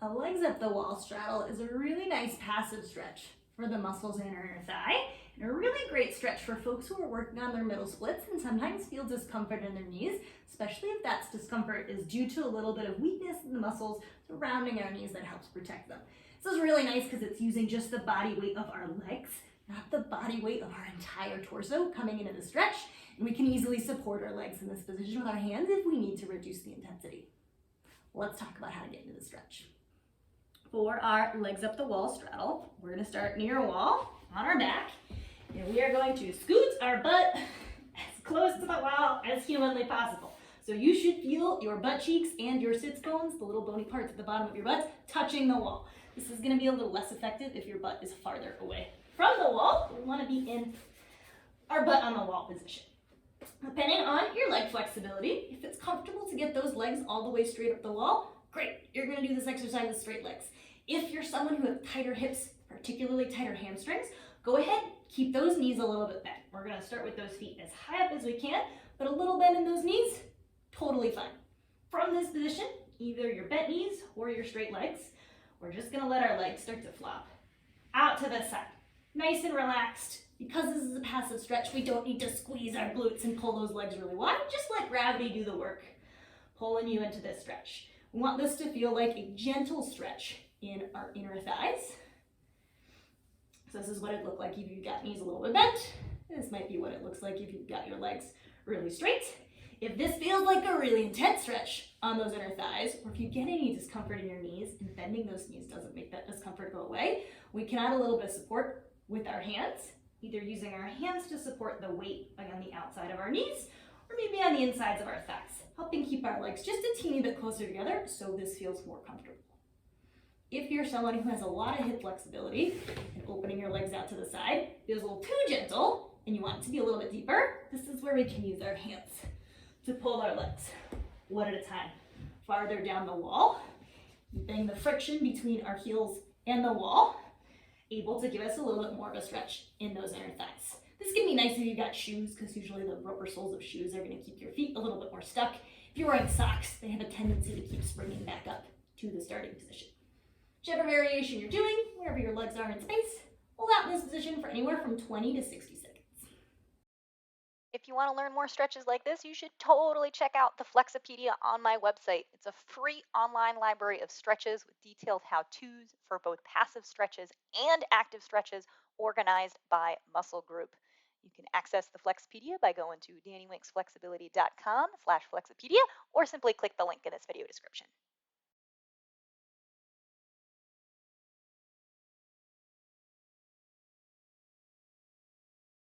A legs up the wall straddle is a really nice passive stretch for the muscles in our inner thigh, and a really great stretch for folks who are working on their middle splits and sometimes feel discomfort in their knees, especially if that discomfort is due to a little bit of weakness in the muscles surrounding our knees that helps protect them. This is really nice because it's using just the body weight of our legs, not the body weight of our entire torso coming into the stretch, and we can easily support our legs in this position with our hands if we need to reduce the intensity. Let's talk about how to get into the stretch. For our legs up the wall straddle, we're going to start near a wall on our back, and we are going to scoot our butt as close to the wall as humanly possible. So you should feel your butt cheeks and your sits bones, the little bony parts at the bottom of your butt, touching the wall. This is going to be a little less effective if your butt is farther away from the wall. We want to be in our butt on the wall position. Depending on your leg flexibility, if it's comfortable to get those legs all the way straight up the wall, great, you're going to do this exercise with straight legs. If you're someone who has tighter hips, particularly tighter hamstrings, go ahead, keep those knees a little bit bent. We're going to start with those feet as high up as we can, but a little bend in those knees, totally fine. From this position, either your bent knees or your straight legs, we're just going to let our legs start to flop out to the side. Nice and relaxed. Because this is a passive stretch, we don't need to squeeze our glutes and pull those legs really wide. Just let gravity do the work, pulling you into this stretch. We want this to feel like a gentle stretch in our inner thighs. So this is what it looked like if you've got knees a little bit bent. This might be what it looks like if you've got your legs really straight. If this feels like a really intense stretch on those inner thighs, or if you get any discomfort in your knees and bending those knees doesn't make that discomfort go away, we can add a little bit of support with our hands, either using our hands to support the weight on the outside of our knees, or maybe on the insides of our thighs, helping keep our legs just a teeny bit closer together so this feels more comfortable. If you're someone who has a lot of hip flexibility and opening your legs out to the side feels a little too gentle and you want it to be a little bit deeper, this is where we can use our hands to pull our legs one at a time farther down the wall, keeping the friction between our heels and the wall, able to give us a little bit more of a stretch in those inner thighs. This can be nice if you've got shoes, because usually the rubber soles of shoes are going to keep your feet a little bit more stuck. If you're wearing socks, they have a tendency to keep springing back up to the starting position. Whichever variation you're doing, wherever your legs are in space, hold out in this position for anywhere from 20 to 60 seconds. If you want to learn more stretches like this, you should totally check out the Flexopedia on my website. It's a free online library of stretches with detailed how-tos for both passive stretches and active stretches organized by muscle group. You can access the Flexopedia by going to dannywinksflexibility.com/Flexopedia or simply click the link in this video description.